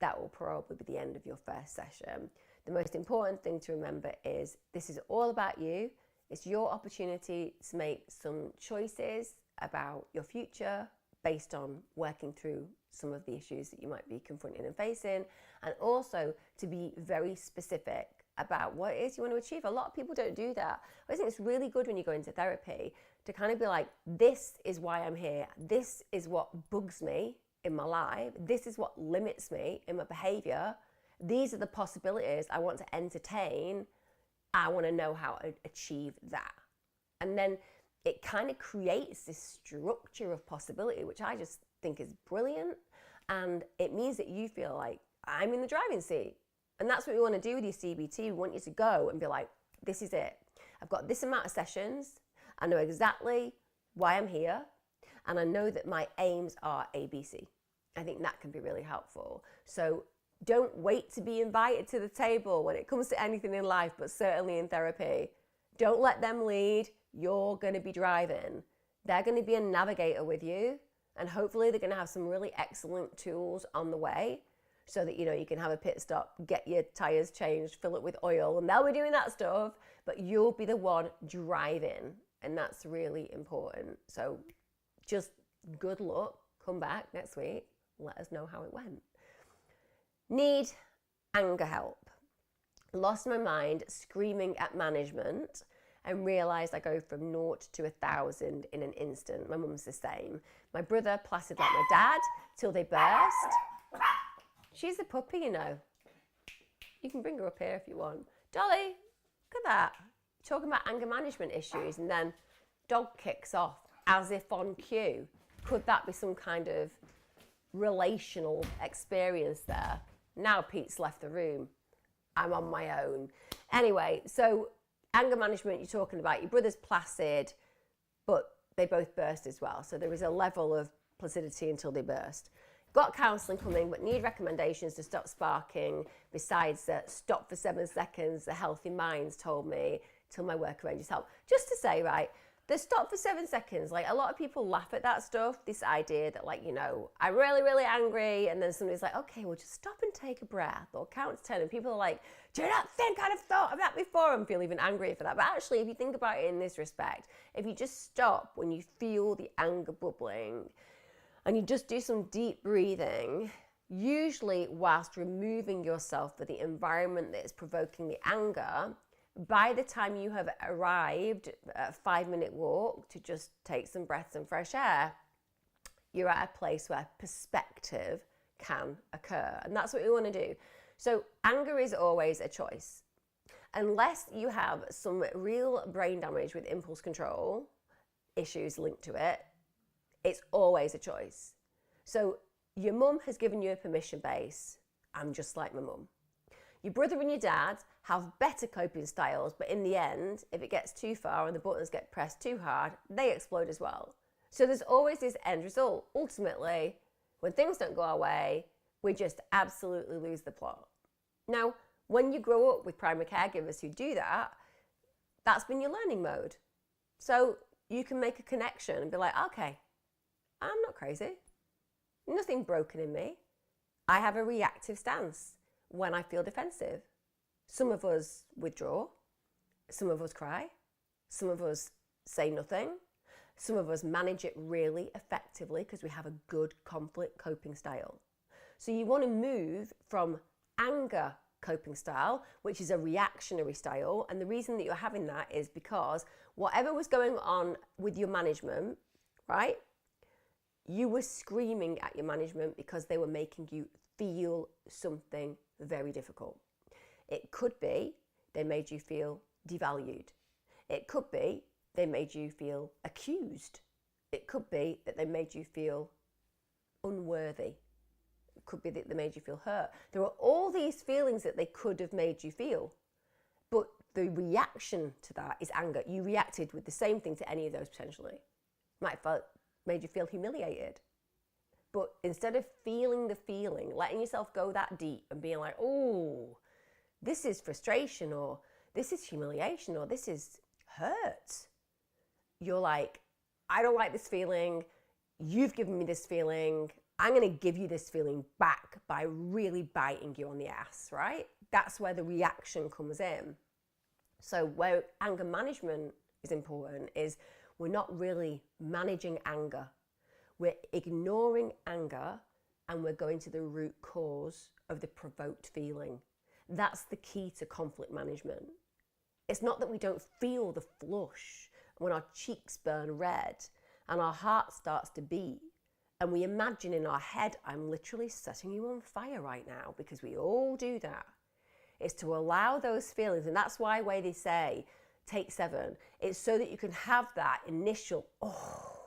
that will probably be the end of your first session. The most important thing to remember is this is all about you. It's your opportunity to make some choices about your future based on working through some of the issues that you might be confronting and facing, and also to be very specific about what it is you want to achieve. A lot of people don't do that. I think it's really good when you go into therapy to kind of be like, this is why I'm here. This is what bugs me in my life. This is what limits me in my behavior. These are the possibilities I want to entertain. I want to know how to achieve that. And then it kind of creates this structure of possibility, which I just think is brilliant. And it means that you feel like I'm in the driving seat. And that's what we want to do with your CBT. We want you to go and be like, this is it. I've got this amount of sessions. I know exactly why I'm here. And I know that my aims are ABC. I think that can be really helpful. So don't wait to be invited to the table when it comes to anything in life, but certainly in therapy. Don't let them lead. You're going to be driving. They're going to be a navigator with you. And hopefully they're going to have some really excellent tools on the way so that, you can have a pit stop, get your tires changed, fill it with oil, and they'll be doing that stuff. But you'll be the one driving. And that's really important. So just good luck. Come back next week. Let us know how it went. Need anger help. Lost my mind screaming at management and realised I go from 0 to 1,000 in an instant. My mum's the same. My brother placid like my dad till they burst. She's a puppy, You can bring her up here if you want. Dolly, look at that. Talking about anger management issues, and then dog kicks off as if on cue. Could that be some kind of relational experience there? Now Pete's left the room. I'm on my own. Anyway, so anger management, you're talking about your brother's placid, but they both burst as well. So there is a level of placidity until they burst. Got counselling coming, but need recommendations to stop sparking. Besides stop for 7 seconds, the Healthy Minds told me, till my work arranges help. Just to say, right, the stop for 7 seconds, like a lot of people laugh at that stuff, this idea that I'm really, really angry, and then somebody's like, okay, well just stop and take a breath, or count to 10, and people are like, do you not think I'd have thought of that before, and feel even angry for that. But actually, if you think about it in this respect, if you just stop when you feel the anger bubbling, and you just do some deep breathing, usually whilst removing yourself for the environment that is provoking the anger, by the time you have arrived at a 5-minute walk to just take some breaths and fresh air, you're at a place where perspective can occur. And that's what we want to do. So anger is always a choice. Unless you have some real brain damage with impulse control issues linked to it, it's always a choice. So your mum has given you a permission base. I'm just like my mum. Your brother and your dad have better coping styles, but in the end, if it gets too far and the buttons get pressed too hard, they explode as well. So there's always this end result. Ultimately, when things don't go our way, we just absolutely lose the plot. Now, when you grow up with primary caregivers who do that, that's been your learning mode. So you can make a connection and be like, okay, I'm not crazy. Nothing broken in me. I have a reactive stance when I feel defensive. Some of us withdraw. Some of us cry. Some of us say nothing. Some of us manage it really effectively because we have a good conflict coping style. So you want to move from anger coping style, which is a reactionary style. And the reason that you're having that is because whatever was going on with your management, right? You were screaming at your management because they were making you feel something very difficult. It could be they made you feel devalued. It could be they made you feel accused. It could be that they made you feel unworthy. It could be that they made you feel hurt. There are all these feelings that they could have made you feel. But the reaction to that is anger. You reacted with the same thing to any of those potentially. Might have made you feel humiliated. But instead of feeling the feeling, letting yourself go that deep and being like, oh, this is frustration, or this is humiliation, or this is hurt. You're like, I don't like this feeling. You've given me this feeling. I'm going to give you this feeling back by really biting you on the ass, right? That's where the reaction comes in. So where anger management is important is we're not really managing anger. We're ignoring anger and we're going to the root cause of the provoked feeling. That's the key to conflict management. It's not that we don't feel the flush when our cheeks burn red and our heart starts to beat and we imagine in our head, I'm literally setting you on fire right now, because we all do that. It's to allow those feelings, and that's why they say, take 7. It's so that you can have that initial, oh,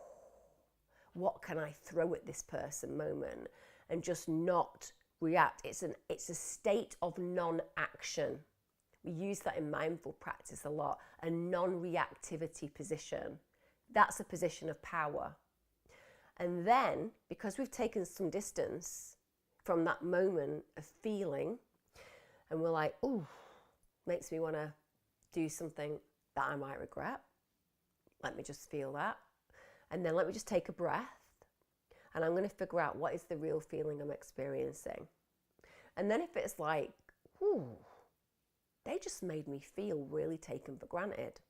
what can I throw at this person moment, and just not react. It's a state of non-action. We use that in mindful practice a lot, a non-reactivity position. That's a position of power. And then, because we've taken some distance from that moment of feeling, and we're like, ooh, makes me want to do something that I might regret. Let me just feel that. And then let me just take a breath. And I'm going to figure out what is the real feeling I'm experiencing. And then if it's like, whew, they just made me feel really taken for granted,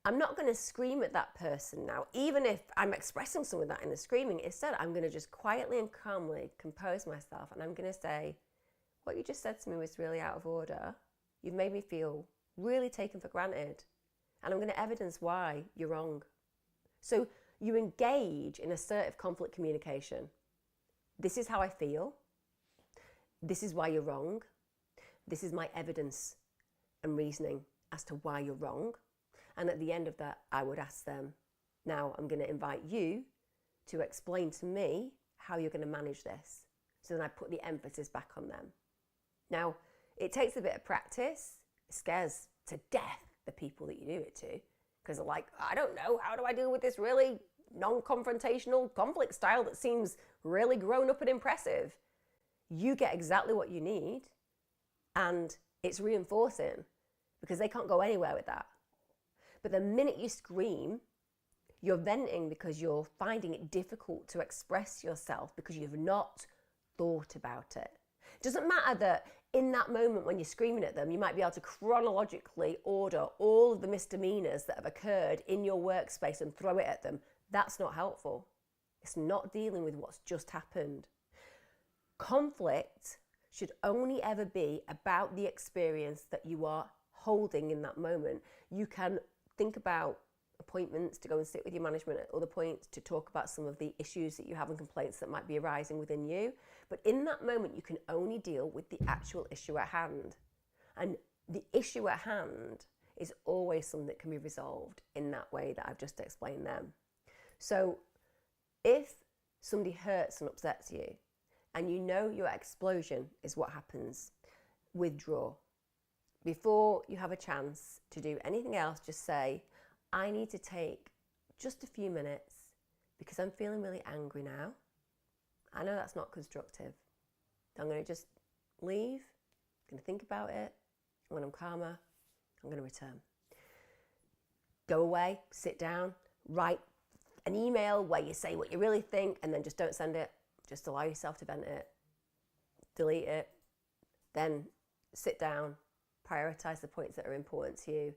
I'm not going to scream at that person now, even if I'm expressing some of that in the screaming. Instead, I'm going to just quietly and calmly compose myself. And I'm going to say, what you just said to me was really out of order. You've made me feel really taken for granted. And I'm going to evidence why you're wrong. So you engage in assertive conflict communication. This is how I feel. This is why you're wrong. This is my evidence and reasoning as to why you're wrong. And at the end of that, I would ask them, now I'm going to invite you to explain to me how you're going to manage this. So then I put the emphasis back on them. Now, it takes a bit of practice. It scares to death the people that you do it to, because they're like, I don't know, how do I deal with this really non-confrontational conflict style that seems really grown up and impressive? You get exactly what you need, and it's reinforcing because they can't go anywhere with that. But the minute you scream, you're venting because you're finding it difficult to express yourself because you've not thought about it. It doesn't matter that in that moment when you're screaming at them, you might be able to chronologically order all of the misdemeanors that have occurred in your workspace and throw it at them. That's not helpful. It's not dealing with what's just happened. Conflict should only ever be about the experience that you are holding in that moment. You can think about appointments to go and sit with your management at other points to talk about some of the issues that you have and complaints that might be arising within you. But in that moment, you can only deal with the actual issue at hand. And the issue at hand is always something that can be resolved in that way that I've just explained them. So if somebody hurts and upsets you, and you know your explosion is what happens, withdraw. Before you have a chance to do anything else, just say, I need to take just a few minutes because I'm feeling really angry now. I know that's not constructive. I'm going to just leave, I'm going to think about it. When I'm calmer, I'm going to return. Go away, sit down, write an email where you say what you really think, and then just don't send it. Just allow yourself to vent it, delete it, then sit down, prioritize the points that are important to you,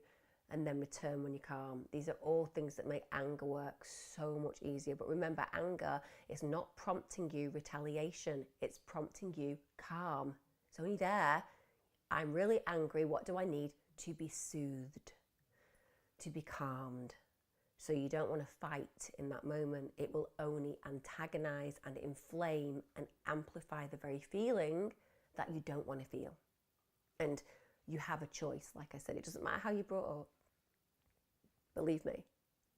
and then return when you're calm. These are all things that make anger work so much easier. But remember, anger is not prompting you retaliation. It's prompting you calm. It's only there. I'm really angry. What do I need? To be soothed, to be calmed. So you don't want to fight in that moment. It will only antagonize and inflame and amplify the very feeling that you don't want to feel. And you have a choice. Like I said, it doesn't matter how you're brought up. Believe me,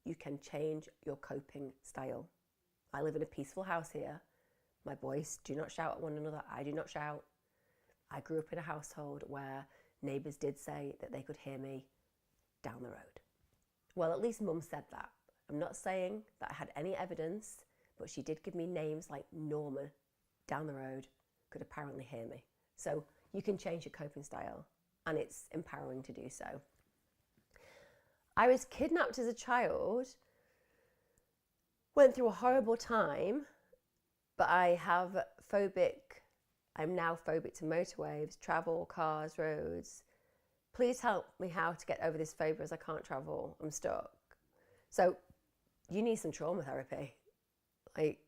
you can change your coping style. I live in a peaceful house here. My boys do not shout at one another. I do not shout. I grew up in a household where neighbours did say that they could hear me down the road. Well, at least Mum said that. I'm not saying that I had any evidence, but she did give me names like Norman down the road could apparently hear me. So you can change your coping style, and it's empowering to do so. I was kidnapped as a child, went through a horrible time, but I'm now phobic to motorwaves, travel, cars, roads. Please help me how to get over this phobia as I can't travel. I'm stuck. So you need some trauma therapy. Like,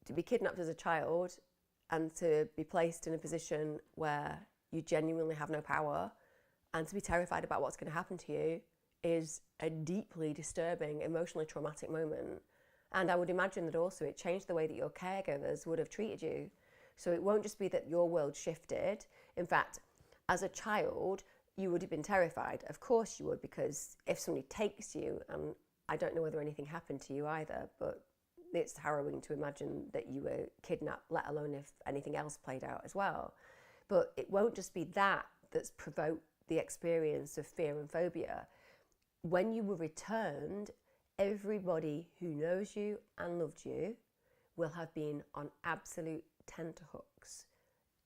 to be kidnapped as a child and to be placed in a position where you genuinely have no power and to be terrified about what's going to happen to you is a deeply disturbing, emotionally traumatic moment. And I would imagine that also it changed the way that your caregivers would have treated you. So it won't just be that your world shifted. In fact, as a child, you would have been terrified. Of course you would, because if somebody takes you, and I don't know whether anything happened to you either, but it's harrowing to imagine that you were kidnapped, let alone if anything else played out as well. But it won't just be that that's provoked the experience of fear and phobia. When you were returned, everybody who knows you and loved you will have been on absolute tenterhooks.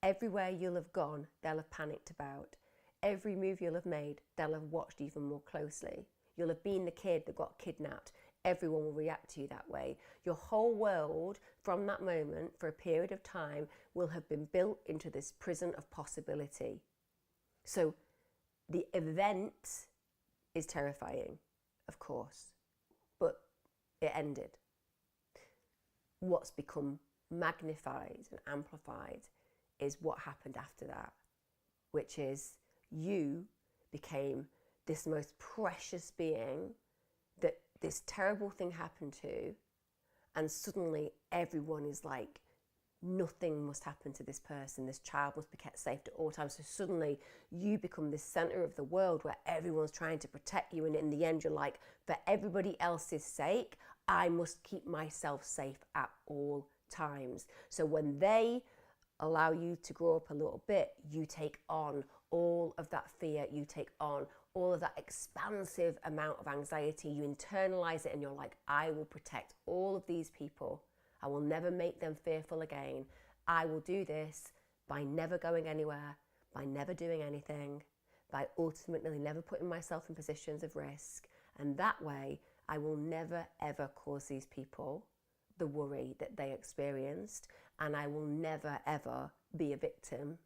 Everywhere you'll have gone, they'll have panicked about. every move you'll have made, they'll have watched even more closely. You'll have been the kid that got kidnapped. Everyone will react to you that way. Your whole world from that moment for a period of time will have been built into this prison of possibility. So the event is terrifying, of course, but it ended. What's become magnified and amplified is what happened after that, which is you became this most precious being that this terrible thing happened to, and suddenly everyone is like, nothing must happen to this person, this child must be kept safe at all times. So suddenly you become this center of the world where everyone's trying to protect you, and in the end you're like, for everybody else's sake, I must keep myself safe at all times. So when they allow you to grow up a little bit, you take on all of that fear, you take on all of that expansive amount of anxiety, you internalize it, and you're like, I will protect all of these people. I will never make them fearful again. I will do this by never going anywhere, by never doing anything, by ultimately never putting myself in positions of risk. And that way, I will never ever cause these people the worry that they experienced, and I will never ever be a victim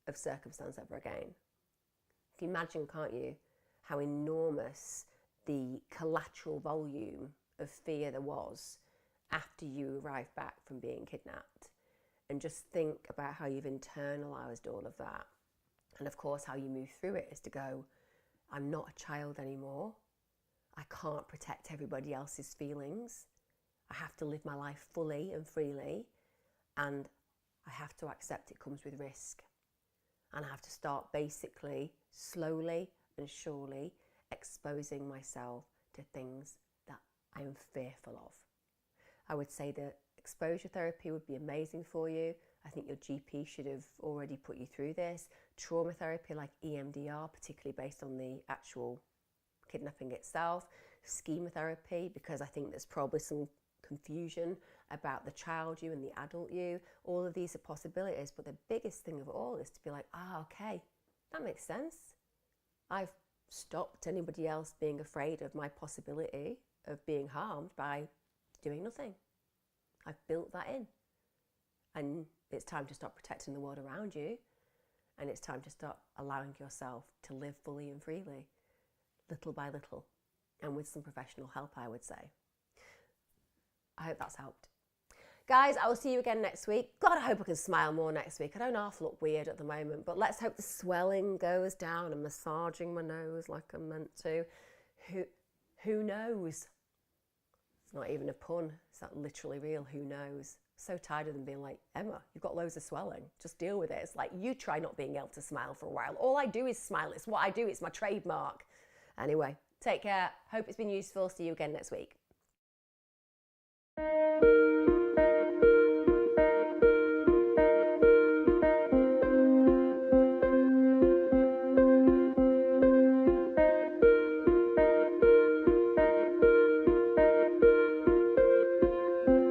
of circumstance ever again. You can imagine, can't you, how enormous the collateral volume of fear there was after you arrived back from being kidnapped. And just think about how you've internalized all of that. And of course, how you move through it is to go, I'm not a child anymore. I can't protect everybody else's feelings. I have to live my life fully and freely. And I have to accept it comes with risk. And I have to start basically slowly and surely exposing myself to things that I am fearful of. I would say that exposure therapy would be amazing for you. I think your GP should have already put you through this. Trauma therapy like EMDR, particularly based on the actual kidnapping itself. Schema therapy, because I think there's probably some confusion about the child you and the adult you. All of these are possibilities, but the biggest thing of all is to be like, okay, that makes sense. I've stopped anybody else being afraid of my possibility of being harmed by doing nothing. I've built that in. And it's time to stop protecting the world around you. And it's time to start allowing yourself to live fully and freely, little by little, and with some professional help, I would say. I hope that's helped. Guys, I will see you again next week. God, I hope I can smile more next week. I don't half look weird at the moment, but let's hope the swelling goes down. I'm massaging my nose like I'm meant to. Who knows? It's not even a pun. It's not literally real. Who knows? So tired of them being like, Emma, you've got loads of swelling. Just deal with it. It's like, you try not being able to smile for a while. All I do is smile. It's what I do. It's my trademark. Anyway, take care. Hope it's been useful. See you again next week.